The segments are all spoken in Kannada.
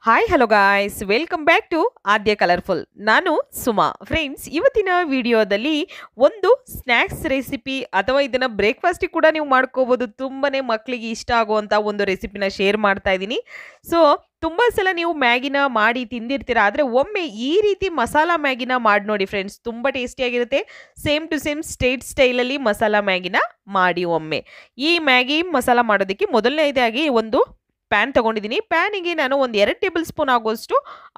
Hi hello guys welcome back to Aadya colourful. ನಾನು ಸುಮಾ. ಫ್ರೆಂಡ್ಸ್, ಇವತ್ತಿನ ವಿಡಿಯೋದಲ್ಲಿ ಒಂದು ಸ್ನ್ಯಾಕ್ಸ್ ರೆಸಿಪಿ ಅಥವಾ ಇದನ್ನು ಬ್ರೇಕ್ಫಾಸ್ಟಿಗೆ ಕೂಡ ನೀವು ಮಾಡ್ಕೋಬೋದು. ತುಂಬಾ ಮಕ್ಕಳಿಗೆ ಇಷ್ಟ ಆಗುವಂಥ ಒಂದು ರೆಸಿಪಿನ ಶೇರ್ ಮಾಡ್ತಾ ಇದ್ದೀನಿ. ಸೊ ತುಂಬ ಸಲ ನೀವು ಮ್ಯಾಗಿನ ಮಾಡಿ ತಿಂದಿರ್ತೀರ, ಆದರೆ ಒಮ್ಮೆ ಈ ರೀತಿ ಮಸಾಲ ಮ್ಯಾಗಿನ ಮಾಡಿ ನೋಡಿ ಫ್ರೆಂಡ್ಸ್, ತುಂಬ ಟೇಸ್ಟಿಯಾಗಿರುತ್ತೆ. ಸೇಮ್ ಟು ಸೇಮ್ ಸ್ಟೈಲಲ್ಲಿ ಮಸಾಲ ಮ್ಯಾಗಿನ ಮಾಡಿ ಒಮ್ಮೆ. ಈ ಮ್ಯಾಗಿ ಮಸಾಲ ಮಾಡೋದಕ್ಕೆ ಮೊದಲನೇದಾಗಿ ಒಂದು ಪ್ಯಾನ್ ತಗೊಂಡಿದ್ದೀನಿ. ಪ್ಯಾನಿಗೆ ನಾನು ಒಂದು 2 ಟೇಬಲ್ ಸ್ಪೂನ್ ಆಗೋಷ್ಟು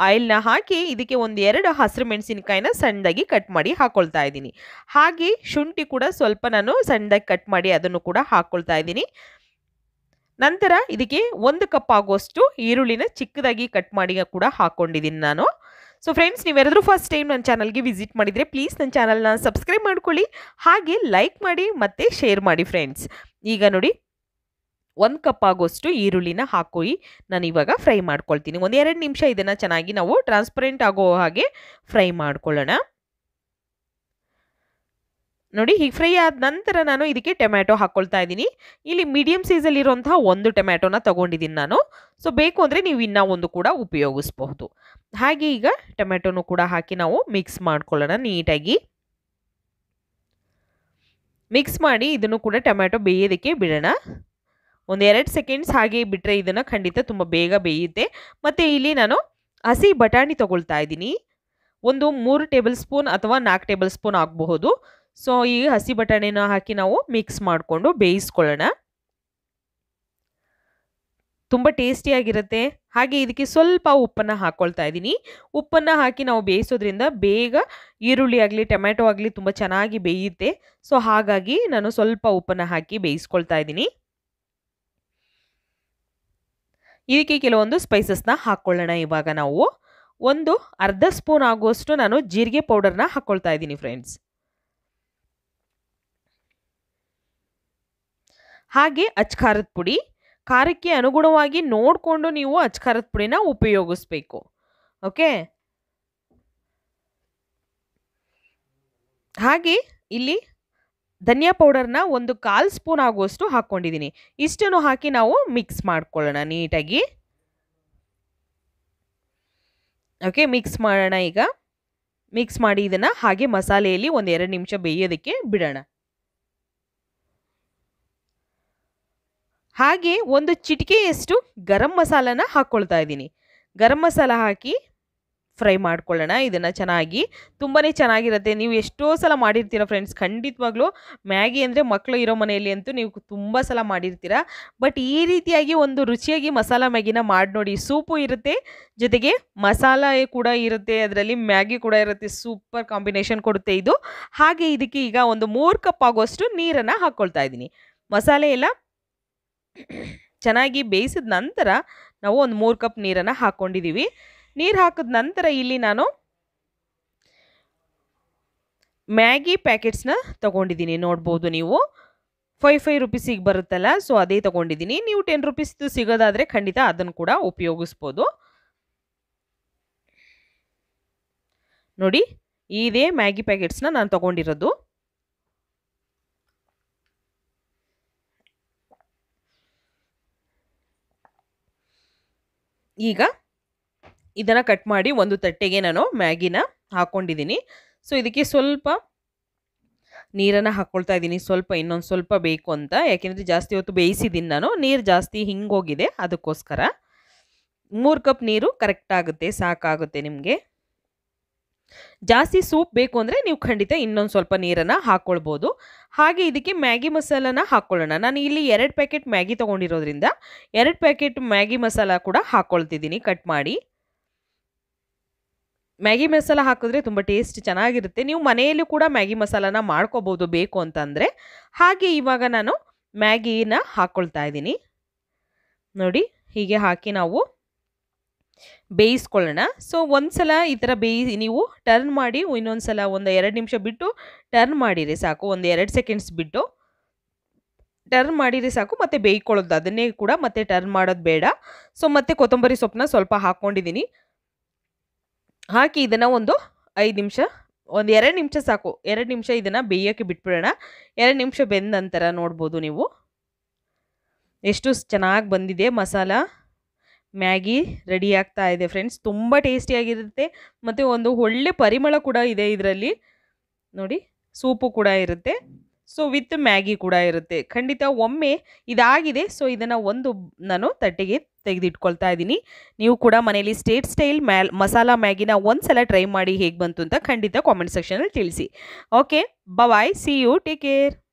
ಆಯಿಲ್ನ ಹಾಕಿ ಇದಕ್ಕೆ ಒಂದು 2 ಹಸಿರು ಮೆಣಸಿನಕಾಯಿನ ಸಣ್ಣದಾಗಿ ಕಟ್ ಮಾಡಿ ಹಾಕ್ಕೊಳ್ತಾ ಇದ್ದೀನಿ. ಹಾಗೆ ಶುಂಠಿ ಕೂಡ ಸ್ವಲ್ಪ ನಾನು ಸಣ್ಣದಾಗಿ ಕಟ್ ಮಾಡಿ ಅದನ್ನು ಕೂಡ ಹಾಕ್ಕೊಳ್ತಾ ಇದ್ದೀನಿ. ನಂತರ ಇದಕ್ಕೆ 1 ಕಪ್ ಆಗೋಷ್ಟು ಈರುಳ್ಳಿನ ಚಿಕ್ಕದಾಗಿ ಕಟ್ ಮಾಡಿ ಕೂಡ ಹಾಕ್ಕೊಂಡಿದ್ದೀನಿ ನಾನು. ಸೊ ಫ್ರೆಂಡ್ಸ್, ನೀವೆಲ್ಲರೂ ಫಸ್ಟ್ ಟೈಮ್ ನನ್ನ ಚಾನಲ್ಗೆ ವಿಸಿಟ್ ಮಾಡಿದರೆ ಪ್ಲೀಸ್ ನನ್ನ ಚಾನಲ್ನ ಸಬ್ಸ್ಕ್ರೈಬ್ ಮಾಡ್ಕೊಳ್ಳಿ, ಹಾಗೆ ಲೈಕ್ ಮಾಡಿ ಮತ್ತು ಶೇರ್ ಮಾಡಿ ಫ್ರೆಂಡ್ಸ್. ಈಗ ನೋಡಿ, 1 ಕಪ್ ಆಗೋಷ್ಟು ಈರುಳ್ಳಿನ ಹಾಕಿ ನಾನು ಇವಾಗ ಫ್ರೈ ಮಾಡ್ಕೊಳ್ತೀನಿ. ಒಂದು 2 ನಿಮಿಷ ಇದನ್ನು ಚೆನ್ನಾಗಿ ನಾವು ಟ್ರಾನ್ಸ್ಪರೆಂಟ್ ಆಗೋ ಹಾಗೆ ಫ್ರೈ ಮಾಡ್ಕೊಳ್ಳೋಣ. ನೋಡಿ, ಹೀಗೆ ಫ್ರೈ ಆದ ನಂತರ ನಾನು ಇದಕ್ಕೆ ಟೊಮ್ಯಾಟೊ ಹಾಕ್ಕೊಳ್ತಾ ಇದ್ದೀನಿ. ಇಲ್ಲಿ ಮೀಡಿಯಮ್ ಸೈಜಲ್ಲಿರುವಂತಹ 1 ಟೊಮ್ಯಾಟೊನ ತೊಗೊಂಡಿದ್ದೀನಿ ನಾನು. ಸೊ ಬೇಕು ಅಂದರೆ ನೀವು ಇನ್ನೂ ಒಂದು ಕೂಡ ಉಪಯೋಗಿಸ್ಬಹುದು. ಹಾಗೆ ಈಗ ಟೊಮ್ಯಾಟೊನು ಕೂಡ ಹಾಕಿ ನಾವು ಮಿಕ್ಸ್ ಮಾಡ್ಕೊಳ್ಳೋಣ ನೀಟಾಗಿ. ಮಿಕ್ಸ್ ಮಾಡಿ ಇದನ್ನು ಕೂಡ ಟೊಮ್ಯಾಟೊ ಬೇಯೋದಕ್ಕೆ ಬಿಡೋಣ. ಒಂದು 2 ಸೆಕೆಂಡ್ಸ್ ಹಾಗೆ ಬಿಟ್ಟರೆ ಇದನ್ನು ಖಂಡಿತ ತುಂಬ ಬೇಗ ಬೇಯುತ್ತೆ. ಮತ್ತು ಇಲ್ಲಿ ನಾನು ಹಸಿ ಬಟಾಣಿ ತೊಗೊಳ್ತಾ ಇದ್ದೀನಿ. ಒಂದು 3 ಟೇಬಲ್ ಸ್ಪೂನ್ ಅಥವಾ 4 ಟೇಬಲ್ ಸ್ಪೂನ್ ಆಗಬಹುದು. ಸೊ ಈ ಹಸಿ ಬಟಾಣಿನ ಹಾಕಿ ನಾವು ಮಿಕ್ಸ್ ಮಾಡಿಕೊಂಡು ಬೇಯಿಸ್ಕೊಳ್ಳೋಣ. ತುಂಬ ಟೇಸ್ಟಿಯಾಗಿರುತ್ತೆ. ಹಾಗೆ ಇದಕ್ಕೆ ಸ್ವಲ್ಪ ಉಪ್ಪನ್ನು ಹಾಕ್ಕೊಳ್ತಾ ಇದ್ದೀನಿ. ಉಪ್ಪನ್ನು ಹಾಕಿ ನಾವು ಬೇಯಿಸೋದ್ರಿಂದ ಬೇಗ ಈರುಳ್ಳಿ ಆಗಲಿ ಟೊಮ್ಯಾಟೊ ಆಗಲಿ ತುಂಬ ಚೆನ್ನಾಗಿ ಬೇಯುತ್ತೆ. ಸೊ ಹಾಗಾಗಿ ನಾನು ಸ್ವಲ್ಪ ಉಪ್ಪನ್ನು ಹಾಕಿ ಬೇಯಿಸ್ಕೊಳ್ತಾ ಇದ್ದೀನಿ. ಇದಕ್ಕೆ ಕೆಲವೊಂದು ಸ್ಪೈಸಸ್ನ ಹಾಕ್ಕೊಳ್ಳೋಣ. ಇವಾಗ ನಾವು ಒಂದು ಅರ್ಧ ಸ್ಪೂನ್ ಆಗುವಷ್ಟು ನಾನು ಜೀರಿಗೆ ಪೌಡರ್ನ ಹಾಕ್ಕೊಳ್ತಾ ಇದ್ದೀನಿ ಫ್ರೆಂಡ್ಸ್. ಹಾಗೆ ಅಚ್ಕಾರದ ಪುಡಿ, ಖಾರಕ್ಕೆ ಅನುಗುಣವಾಗಿ ನೋಡಿಕೊಂಡು ನೀವು ಅಚ್ಕಾರದ ಪುಡಿನ ಉಪಯೋಗಿಸ್ಬೇಕು. ಓಕೆ, ಹಾಗೆ ಇಲ್ಲಿ ಧನಿಯಾ ಪೌಡರ್ನ ಒಂದು 1/4 ಸ್ಪೂನ್ ಆಗುವಷ್ಟು ಹಾಕ್ಕೊಂಡಿದ್ದೀನಿ. ಇಷ್ಟನ್ನು ಹಾಕಿ ನಾವು ಮಿಕ್ಸ್ ಮಾಡ್ಕೊಳ್ಳೋಣ ನೀಟಾಗಿ. ಓಕೆ, ಮಿಕ್ಸ್ ಮಾಡೋಣ. ಈಗ ಮಿಕ್ಸ್ ಮಾಡಿ ಇದನ್ನು ಹಾಗೆ ಮಸಾಲೆಯಲ್ಲಿ ಒಂದು 2 ನಿಮಿಷ ಬೇಯೋದಕ್ಕೆ ಬಿಡೋಣ. ಹಾಗೆ ಒಂದು ಚಿಟಿಕೆಯಷ್ಟು ಗರಂ ಮಸಾಲನ ಹಾಕ್ಕೊಳ್ತಾ ಇದ್ದೀನಿ. ಗರಂ ಮಸಾಲ ಹಾಕಿ ಫ್ರೈ ಮಾಡ್ಕೊಳ್ಳೋಣ ಇದನ್ನು ಚೆನ್ನಾಗಿ. ತುಂಬಾ ಚೆನ್ನಾಗಿರುತ್ತೆ. ನೀವು ಎಷ್ಟೋ ಸಲ ಮಾಡಿರ್ತೀರ ಫ್ರೆಂಡ್ಸ್, ಖಂಡಿತವಾಗ್ಲೂ ಮ್ಯಾಗಿ ಅಂದರೆ ಮಕ್ಕಳು ಇರೋ ಮನೆಯಲ್ಲಿ ಅಂತೂ ನೀವು ತುಂಬ ಸಲ ಮಾಡಿರ್ತೀರ. ಬಟ್ ಈ ರೀತಿಯಾಗಿ ಒಂದು ರುಚಿಯಾಗಿ ಮಸಾಲ ಮ್ಯಾಗಿನ ಮಾಡಿ ನೋಡಿ. ಸೂಪು ಇರುತ್ತೆ, ಜೊತೆಗೆ ಮಸಾಲ ಕೂಡ ಇರುತ್ತೆ, ಅದರಲ್ಲಿ ಮ್ಯಾಗಿ ಕೂಡ ಇರುತ್ತೆ. ಸೂಪರ್ ಕಾಂಬಿನೇಷನ್ ಕೊಡುತ್ತೆ ಇದು. ಹಾಗೆ ಇದಕ್ಕೆ ಈಗ ಒಂದು 3 ಕಪ್ ಆಗೋಷ್ಟು ನೀರನ್ನು ಹಾಕ್ಕೊಳ್ತಾ ಇದ್ದೀನಿ. ಮಸಾಲೆ ಎಲ್ಲ ಚೆನ್ನಾಗಿ ಬೇಯಿಸಿದ ನಂತರ ನಾವು ಒಂದು 3 ಕಪ್ ನೀರನ್ನು ಹಾಕ್ಕೊಂಡಿದ್ದೀವಿ. ನೀರು ಹಾಕಿದ ನಂತರ ಇಲ್ಲಿ ನಾನು ಮ್ಯಾಗಿ ಪ್ಯಾಕೆಟ್ಸ್ನ ತೊಗೊಂಡಿದ್ದೀನಿ. ನೋಡ್ಬೋದು ನೀವು 5 ರುಪೀಸಿಗೆ ಬರುತ್ತಲ್ಲ, ಸೊ ಅದೇ ತೊಗೊಂಡಿದ್ದೀನಿ. ನೀವು 10 ರುಪೀಸ್ದು ಸಿಗೋದಾದರೆ ಖಂಡಿತ ಅದನ್ನು ಕೂಡ ಉಪಯೋಗಿಸ್ಬೋದು. ನೋಡಿ, ಇದೇ ಮ್ಯಾಗಿ ಪ್ಯಾಕೆಟ್ಸ್ನ ನಾನು ತೊಗೊಂಡಿರೋದು. ಈಗ ಇದನ್ನು ಕಟ್ ಮಾಡಿ ಒಂದು ತಟ್ಟೆಗೆ ನಾನು ಮ್ಯಾಗಿನ ಹಾಕ್ಕೊಂಡಿದ್ದೀನಿ. ಸೊ ಇದಕ್ಕೆ ಸ್ವಲ್ಪ ನೀರನ್ನು ಹಾಕ್ಕೊಳ್ತಾ ಇದ್ದೀನಿ, ಸ್ವಲ್ಪ ಇನ್ನೊಂದು ಸ್ವಲ್ಪ ಬೇಕು ಅಂತ. ಯಾಕೆಂದರೆ ಜಾಸ್ತಿ ಹೊತ್ತು ಬೇಯಿಸಿದ್ದೀನಿ ನಾನು, ನೀರು ಜಾಸ್ತಿ ಹಿಂಗೋಗಿದೆ, ಅದಕ್ಕೋಸ್ಕರ 3 ಕಪ್ ನೀರು ಕರೆಕ್ಟ್ ಆಗುತ್ತೆ, ಸಾಕಾಗುತ್ತೆ ನಿಮಗೆ. ಜಾಸ್ತಿ ಸೂಪ್ ಬೇಕು ಅಂದರೆ ನೀವು ಖಂಡಿತ ಇನ್ನೊಂದು ಸ್ವಲ್ಪ ನೀರನ್ನು ಹಾಕ್ಕೊಳ್ಬೋದು. ಹಾಗೆ ಇದಕ್ಕೆ ಮ್ಯಾಗಿ ಮಸಾಲನ ಹಾಕ್ಕೊಳ್ಳೋಣ. ನಾನು ಇಲ್ಲಿ 2 ಪ್ಯಾಕೆಟ್ ಮ್ಯಾಗಿ ತೊಗೊಂಡಿರೋದ್ರಿಂದ 2 ಪ್ಯಾಕೆಟ್ ಮ್ಯಾಗಿ ಮಸಾಲ ಕೂಡ ಹಾಕ್ಕೊಳ್ತಿದ್ದೀನಿ ಕಟ್ ಮಾಡಿ. ಮ್ಯಾಗಿ ಮಸಾಲ ಹಾಕಿದ್ರೆ ತುಂಬ ಟೇಸ್ಟ್ ಚೆನ್ನಾಗಿರುತ್ತೆ. ನೀವು ಮನೆಯಲ್ಲೂ ಕೂಡ ಮ್ಯಾಗಿ ಮಸಾಲಾನ ಮಾಡ್ಕೋಬೋದು ಬೇಕು ಅಂತಂದರೆ. ಹಾಗೆ ಇವಾಗ ನಾನು ಮ್ಯಾಗಿನ ಹಾಕ್ಕೊಳ್ತಾ ಇದ್ದೀನಿ. ನೋಡಿ, ಹೀಗೆ ಹಾಕಿ ನಾವು ಬೇಯಿಸ್ಕೊಳ್ಳೋಣ. ಸೊ ಒಂದು ಸಲ ಈ ಥರ ನೀವು ಟರ್ನ್ ಮಾಡಿ ಇನ್ನೊಂದು ಸಲ ಒಂದು 2 ನಿಮಿಷ ಬಿಟ್ಟು ಟರ್ನ್ ಮಾಡಿರಿ ಸಾಕು. ಒಂದು 2 ಸೆಕೆಂಡ್ಸ್ ಬಿಟ್ಟು ಟರ್ನ್ ಮಾಡಿರಿ ಸಾಕು. ಮತ್ತು ಬೇಯ್ಕೊಳ್ಳೋದು ಅದನ್ನೇ ಕೂಡ ಮತ್ತೆ ಟರ್ನ್ ಮಾಡೋದು ಬೇಡ. ಸೊ ಮತ್ತೆ ಕೊತ್ತಂಬರಿ ಸೊಪ್ಪನ್ನ ಸ್ವಲ್ಪ ಹಾಕ್ಕೊಂಡಿದ್ದೀನಿ. ಹಾಕಿ ಇದನ್ನು ಒಂದು 5 ನಿಮಿಷ, ಒಂದು 2 ನಿಮಿಷ ಸಾಕು, 2 ನಿಮಿಷ ಇದನ್ನು ಬೇಯೋಕ್ಕೆ ಬಿಟ್ಬಿಡೋಣ. 2 ನಿಮಿಷ ಬೆಂದ ನಂತರ ನೋಡ್ಬೋದು ನೀವು ಎಷ್ಟು ಚೆನ್ನಾಗಿ ಬಂದಿದೆ ಮಸಾಲ. ಮ್ಯಾಗಿ ರೆಡಿ ಆಗ್ತಾ ಇದೆ ಫ್ರೆಂಡ್ಸ್. ತುಂಬ ಟೇಸ್ಟಿಯಾಗಿರುತ್ತೆ ಮತ್ತು ಒಂದು ಒಳ್ಳೆ ಪರಿಮಳ ಕೂಡ ಇದೆ ಇದರಲ್ಲಿ. ನೋಡಿ ಸೂಪು ಕೂಡ ಇರುತ್ತೆ. ಸೊ ವಿತ್ ಮ್ಯಾಗಿ ಕೂಡ ಇರುತ್ತೆ. ಖಂಡಿತ ಒಮ್ಮೆ ಇದಾಗಿದೆ. ಸೊ ಇದನ್ನು ನಾನು ತಟ್ಟೆಗೆ ತೆಗೆದಿಟ್ಕೊಳ್ತಾ ಇದ್ದೀನಿ. ನೀವು ಕೂಡ ಮನೇಲಿ ಸ್ಟೇಟ್ ಸ್ಟೈಲ್ ಮಸಾಲ ಮ್ಯಾಗಿನ ಒಂದ್ಸಲ ಟ್ರೈ ಮಾಡಿ ಹೇಗೆ ಬಂತು ಅಂತ ಖಂಡಿತ ಕಾಮೆಂಟ್ ಸೆಕ್ಷನಲ್ಲಿ ತಿಳಿಸಿ. Okay, bye, see you, take care.